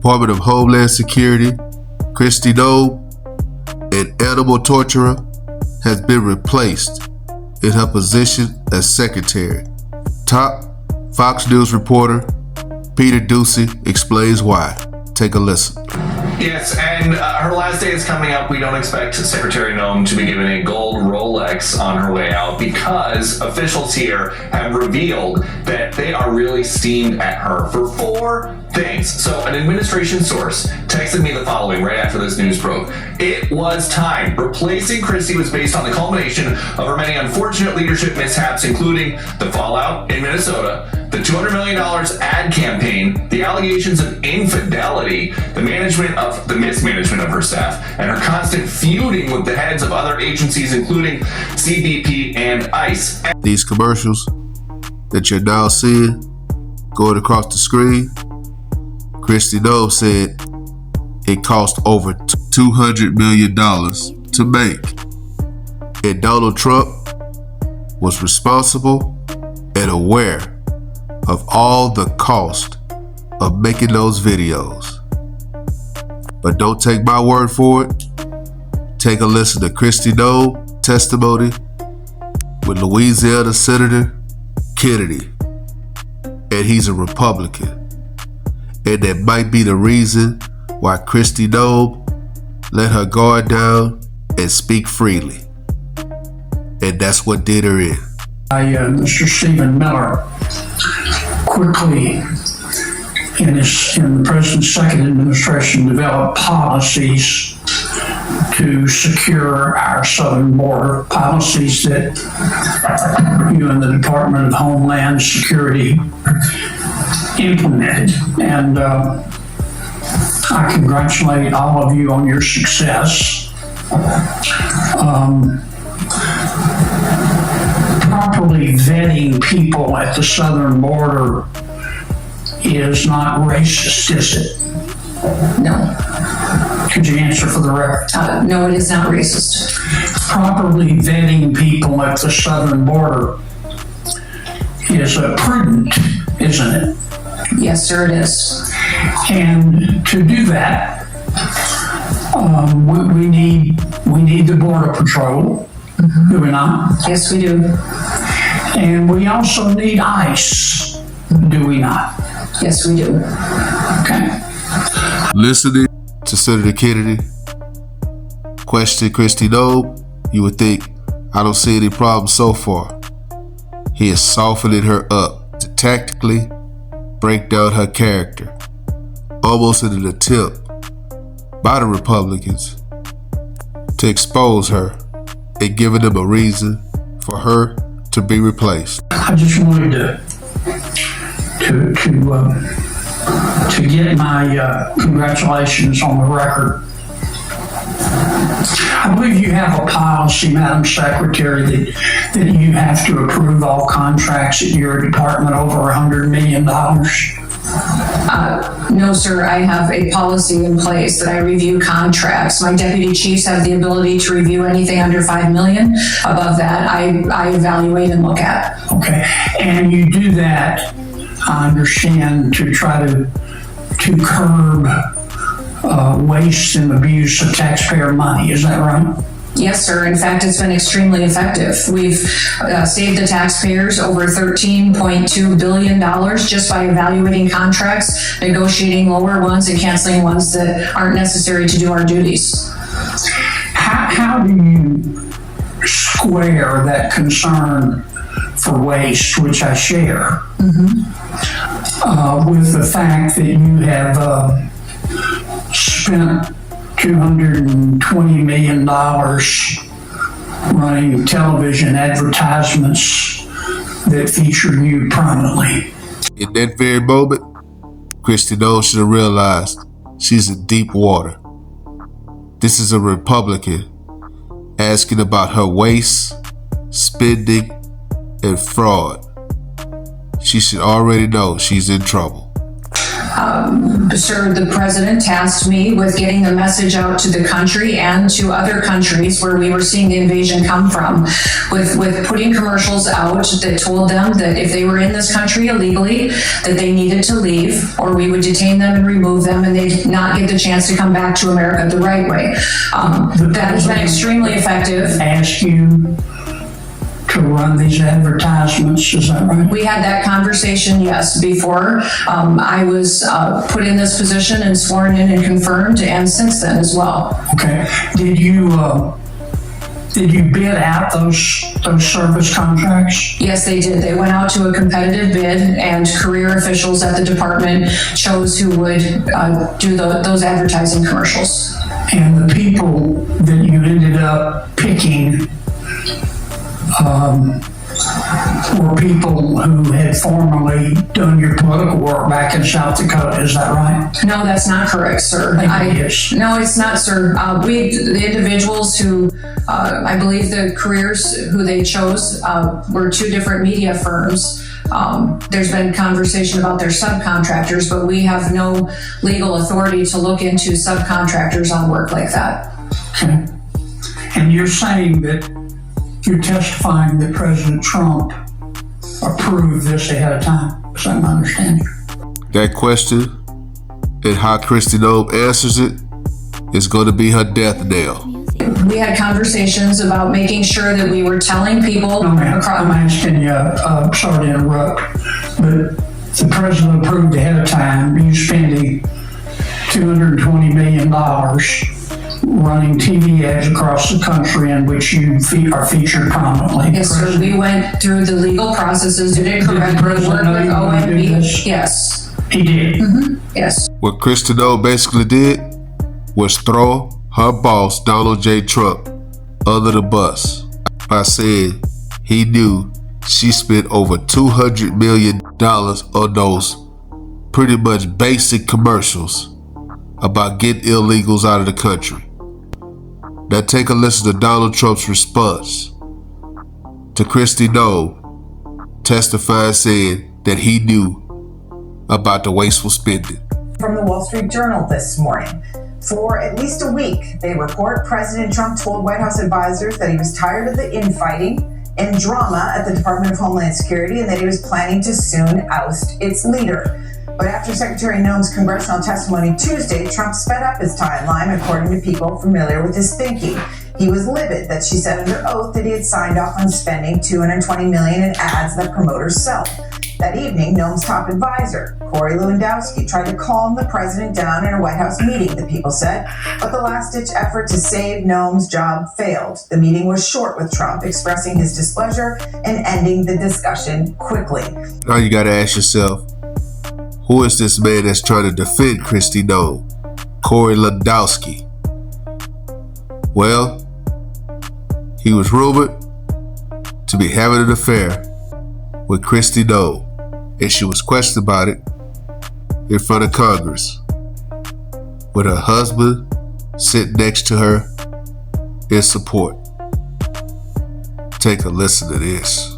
Department of Homeland Security, Kristi Noem, an animal torturer, has been replaced in her position as secretary. Top Fox News reporter Peter Ducey explains why. Take a listen. Yes, and her last day is coming up. We don't expect Secretary Noem to be given a gold Rolex on her way out because officials here have revealed that they are really steamed at her for 4 things. So an administration source texted me the following right after this news broke. It was time. Replacing Kristi was based on the culmination of her many unfortunate leadership mishaps, including the fallout in Minnesota, the $200 million ad campaign, the allegations of infidelity, the mismanagement of her staff, and her constant feuding with the heads of other agencies, including CBP and ICE. These commercials that you're now seeing going across the screen, Kristi Noem said it cost over $200 million to make. And Donald Trump was responsible and aware of all the cost of making those videos. But don't take my word for it. Take a listen to Kristi Noem testimony with Louisiana Senator Kennedy. And he's a Republican. And that might be the reason why Kristi Noem let her guard down and speak freely. And that's what did her in. Mr. Stephen Miller quickly, in the President's second administration, developed policies to secure our southern border, policies that you and the Department of Homeland Security implemented. And I congratulate all of you on your success. Properly vetting people at the southern border is not racist, is it? No. Could you answer for the record? No, it is not racist. Properly vetting people at the southern border is prudent, isn't it? Yes, sir, it is. And to do that, we need the Border Patrol, do we not? Yes, we do. And we also need ICE, do we not? Yes, we do. Okay. Listening to Senator Kennedy question Kristi Noem, you would think, I don't see any problem so far. He is softening her up to tactically break down her character, almost in an attempt by the Republicans to expose her and giving them a reason for her to be replaced. I just wanted to get my congratulations on the record. I believe you have a policy, Madam Secretary, that you have to approve all contracts at your department over $100 million. No, sir. I have a policy in place that I review contracts. My deputy chiefs have the ability to review anything under $5 million. Above that, I evaluate and look at. Okay, and you do that, I understand, to try to curb waste and abuse of taxpayer money. Is that right? Yes, sir. In fact, it's been extremely effective. We've saved the taxpayers over $13.2 billion just by evaluating contracts, negotiating lower ones, and canceling ones that aren't necessary to do our duties. How do you square that concern for waste, which I share, with the fact that you have spent $220 million running television advertisements that feature you prominently? In that very moment, Kristi Noem should have realized she's in deep water. This is a Republican asking about her waste, spending, and fraud. She should already know she's in trouble. Sir, the president tasked me with getting the message out to the country and to other countries where we were seeing the invasion come from, with putting commercials out that told them that if they were in this country illegally, that they needed to leave, or we would detain them and remove them, and they'd not get the chance to come back to America the right way. That has been extremely effective. Ask you to run these advertisements, is that right? We had that conversation, yes, before I was put in this position and sworn in and confirmed, and since then as well. Okay. Did you bid out those service contracts? Yes, they did. They went out to a competitive bid, and career officials at the department chose who would do those advertising commercials. And the people that you ended up picking were people who had formerly done your political work back in South Dakota, is that right? No, that's not correct, sir. It is. No, it's not, sir. The individuals who, I believe the careers who they chose were two different media firms. There's been conversation about their subcontractors, but we have no legal authority to look into subcontractors on work like that. Okay. And you're saying that you're testifying that President Trump approved this ahead of time. Is that my understanding? That question and how Kristi Noem answers it is going to be her death knell. We had conversations about making sure that we were telling people No, ma'am. across. I'm asking you, sorry to interrupt, but the president approved ahead of time you spending $220 million running TV ads across the country in which you are featured prominently. Yes, sir. We went through the legal processes, did it correctly, worked with OMB. Yes. He did. Yes. What Kristi Noem basically did was throw her boss, Donald J. Trump, under the bus by saying he knew she spent over $200 million on those pretty much basic commercials about getting illegals out of the country. Now take a listen to Donald Trump's response to Kristi Noem testifying saying that he knew about the wasteful spending. From the Wall Street Journal this morning. For at least a week, they report President Trump told White House advisors that he was tired of the infighting and drama at the Department of Homeland Security and that he was planning to soon oust its leader. But after Secretary Noem's congressional testimony Tuesday, Trump sped up his timeline, according to people familiar with his thinking. He was livid that she said under oath that he had signed off on spending $220 million in ads that promoters sell. That evening, Noem's top advisor, Corey Lewandowski, tried to calm the president down in a White House meeting, the people said, but the last-ditch effort to save Noem's job failed. The meeting was short, with Trump expressing his displeasure and ending the discussion quickly. Now you gotta ask yourself, who is this man that's trying to defend Kristi Noem? Corey Lewandowski. Well, he was rumored to be having an affair with Kristi Noem, and she was questioned about it in front of Congress, with her husband sitting next to her in support. Take a listen to this.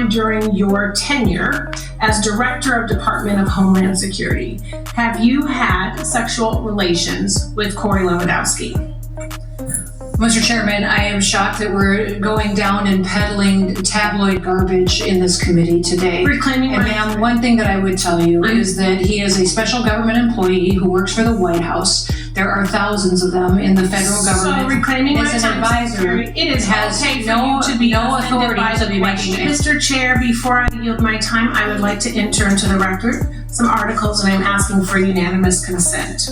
During your tenure as Director of Department of Homeland Security, have you had sexual relations with Corey Lewandowski? Mr. Chairman, I am shocked that we're going down and peddling tabloid garbage in this committee today. Reclaiming and my- ma'am, one thing that I would tell you is that he is a special government employee who works for the White House. There are thousands of them in the federal government. So reclaiming my as an time, advisor, Secretary, it is has okay for no, you to be no offended authority by to the be question. making. Mr. Chair, before I yield my time, I would like to enter into the record some articles, and I'm asking for unanimous consent.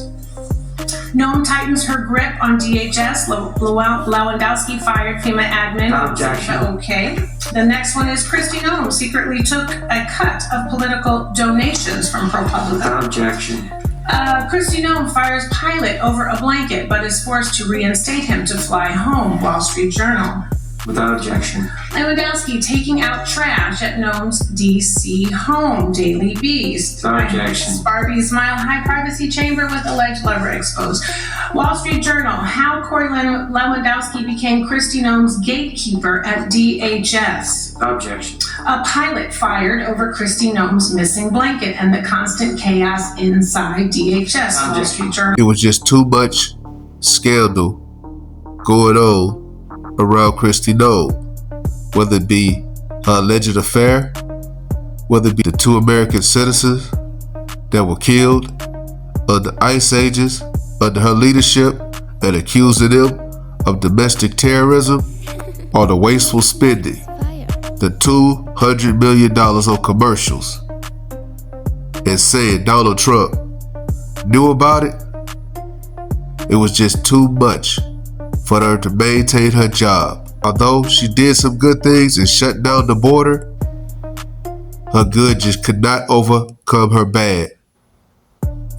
Noem tightens her grip on DHS. Lewandowski fired FEMA admin. Objection. Okay. The next one is Kristi Noem secretly took a cut of political donations from ProPublica. Objection. Kristi Noem fires pilot over a blanket, but is forced to reinstate him to fly home. Wall Street Journal. Without objection. Lewandowski taking out trash at Noem's D.C. home. Daily Beast. Without objection. Barbie's Mile High privacy chamber with alleged lover exposed. Wall Street Journal. How Corey Lewandowski became Kristi Noem's gatekeeper at DHS. Objection. A pilot fired over Kristi Noem's missing blanket and the constant chaos inside DHS. Wall Street Journal. It was just too much scandal going on around Kristi Noem, whether it be her alleged affair, whether it be the 2 American citizens that were killed under ICE agents under her leadership and accusing them of domestic terrorism, or the wasteful spending, the $200 million on commercials, and saying Donald Trump knew about it. It was just too much for her to maintain her job. Although she did some good things and shut down the border, her good just could not overcome her bad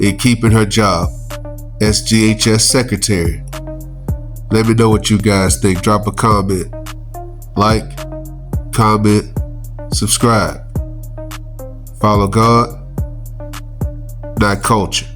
in keeping her job as DHS Secretary. Let me know what you guys think. Drop a comment, like, comment, subscribe. Follow God, not culture.